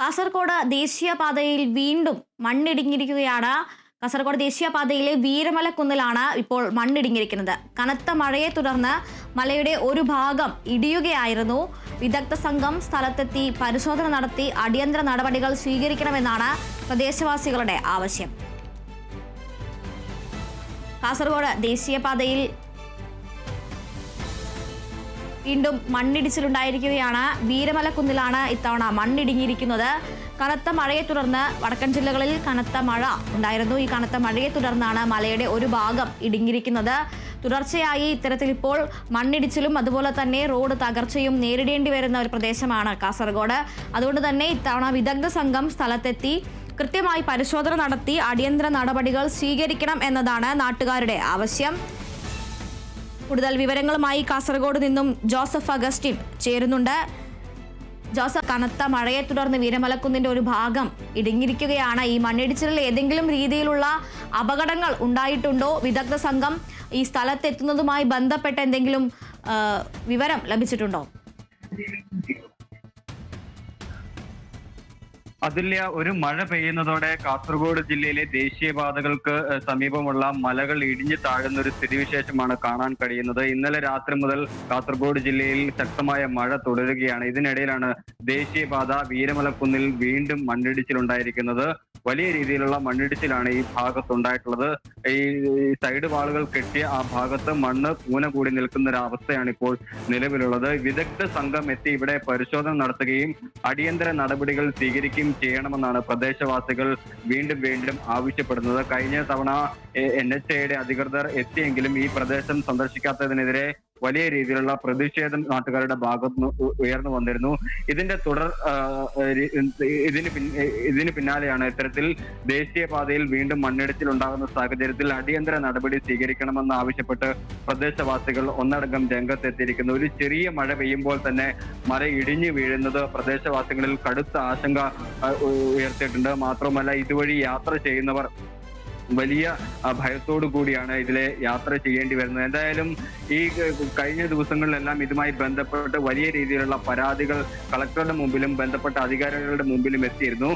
കാസർഗോഡ് ദേശീയപാതയിൽ വീണ്ടും മണ്ണിടിഞ്ഞിരിക്കുകയാണ്. കാസർഗോഡ് ദേശീയപാതയിലെ വീരമലക്കുന്നിലാണ് ഇപ്പോൾ മണ്ണിടിഞ്ഞിരിക്കുന്നത്. കനത്ത മഴയെ തുടർന്ന് മലയുടെ ഒരു ഭാഗം ഇടിയുകയായിരുന്നു. വിദഗ്ധ സംഘം സ്ഥലത്തെത്തി പരിശോധന നടത്തി അടിയന്തര നടപടികൾ സ്വീകരിക്കണമെന്നാണ് പ്രദേശവാസികളുടെ ആവശ്യം. കാസർഗോഡ് ദേശീയപാതയിൽ വീണ്ടും മണ്ണിടിച്ചിലുണ്ടായിരിക്കുകയാണ്. വീരമലക്കുന്നിലാണ് ഇത്തവണ മണ്ണിടിഞ്ഞിരിക്കുന്നത്. കനത്ത മഴയെ തുടർന്ന് വടക്കൻ ജില്ലകളിൽ കനത്ത മഴ ഉണ്ടായിരുന്നു. ഈ കനത്ത മഴയെ തുടർന്നാണ് മലയുടെ ഒരു ഭാഗം ഇടിഞ്ഞിരിക്കുന്നത്. തുടർച്ചയായി ഇത്തരത്തിൽ ഇപ്പോൾ മണ്ണിടിച്ചിലും അതുപോലെ തന്നെ റോഡ് തകർച്ചയും നേരിടേണ്ടി വരുന്ന ഒരു പ്രദേശമാണ് കാസർഗോഡ്. അതുകൊണ്ട് തന്നെ ഇത്തവണ വിദഗ്ധ സംഘം സ്ഥലത്തെത്തി കൃത്യമായി പരിശോധന നടത്തി അടിയന്തര നടപടികൾ സ്വീകരിക്കണം എന്നതാണ് നാട്ടുകാരുടെ ആവശ്യം. കൂടുതൽ വിവരങ്ങളുമായി കാസർഗോഡ് നിന്നും ജോസഫ് അഗസ്റ്റിൻ ചേരുന്നുണ്ട്. ജോസഫ്, കനത്ത മഴയെ തുടർന്ന് വീരമലക്കുന്നിന്റെ ഒരു ഭാഗം ഇടിഞ്ഞിരിക്കുകയാണ്. ഈ മണ്ണിടിച്ചിലിൽ ഏതെങ്കിലും രീതിയിലുള്ള അപകടങ്ങൾ ഉണ്ടായിട്ടുണ്ടോ? വിദഗ്ധ സംഘം ഈ സ്ഥലത്തെത്തുന്നതുമായി ബന്ധപ്പെട്ട എന്തെങ്കിലും വിവരം ലഭിച്ചിട്ടുണ്ടോ? അതുല്യ, ഒരു മഴ പെയ്യുന്നതോടെ കാസർഗോഡ് ജില്ലയിലെ ദേശീയപാതകൾക്ക് സമീപമുള്ള മലകൾ ഇടിഞ്ഞു താഴുന്ന ഒരു സ്ഥിതിവിശേഷമാണ് കാണാൻ കഴിയുന്നത്. ഇന്നലെ രാത്രി മുതൽ കാസർഗോഡ് ജില്ലയിൽ ശക്തമായ മഴ തുടരുകയാണ്. ഇതിനിടയിലാണ് ദേശീയപാത വീരമലക്കുന്നിൽ വീണ്ടും മണ്ണിടിച്ചിലുണ്ടായിരിക്കുന്നത്. വലിയ രീതിയിലുള്ള മണ്ണിടിച്ചിലാണ് ഈ ഭാഗത്തുണ്ടായിട്ടുള്ളത്. ഈ സൈഡ് വാളുകൾ കെട്ടിയ ആ ഭാഗത്ത് മണ്ണ് കൂന കൂടി നിൽക്കുന്ന ഒരു അവസ്ഥയാണ് ഇപ്പോൾ നിലവിലുള്ളത്. വിദഗ്ധ സംഘം എത്തി ഇവിടെ പരിശോധന നടത്തുകയും അടിയന്തര നടപടികൾ സ്വീകരിക്കുകയും ചെയ്യണമെന്നാണ് പ്രദേശവാസികൾ വീണ്ടും ആവശ്യപ്പെടുന്നത്. കഴിഞ്ഞ തവണ NHAയുടെ അധികൃതർ എത്തിയെങ്കിലും ഈ പ്രദേശം സന്ദർശിക്കാത്തതിനെതിരെ വലിയ രീതിയിലുള്ള പ്രതിഷേധം നാട്ടുകാരുടെ ഭാഗത്ത് ഉയർന്നു വന്നിരുന്നു. ഇതിന്റെ ഇതിന് പിന്നാലെയാണ് ഇത്തരത്തിൽ ദേശീയപാതയിൽ വീണ്ടും മണ്ണിടിച്ചിൽ ഉണ്ടാകുന്ന സാഹചര്യത്തിൽ അടിയന്തര നടപടി സ്വീകരിക്കണമെന്ന് ആവശ്യപ്പെട്ട് പ്രദേശവാസികൾ ഒന്നടങ്കം രംഗത്തെത്തിയിരിക്കുന്നു. ഒരു ചെറിയ മഴ പെയ്യുമ്പോൾ തന്നെ മല ഇടിഞ്ഞു വീഴുന്നത് പ്രദേശവാസികളിൽ കടുത്ത ആശങ്ക ഉയർത്തിയിട്ടുണ്ട്. മാത്രമല്ല, ഇതുവഴി യാത്ര ചെയ്യുന്നവർ വലിയ ഭയത്തോടു കൂടിയാണ് ഇതിലെ യാത്ര ചെയ്യേണ്ടി വരുന്നത്. എന്തായാലും ഈ കഴിഞ്ഞ ദിവസങ്ങളിലെല്ലാം ഇതുമായി ബന്ധപ്പെട്ട് വലിയ രീതിയിലുള്ള പരാതികൾ കളക്ടറുടെ മുമ്പിലും ബന്ധപ്പെട്ട അധികാരികളുടെ മുമ്പിലും എത്തിയിരുന്നു.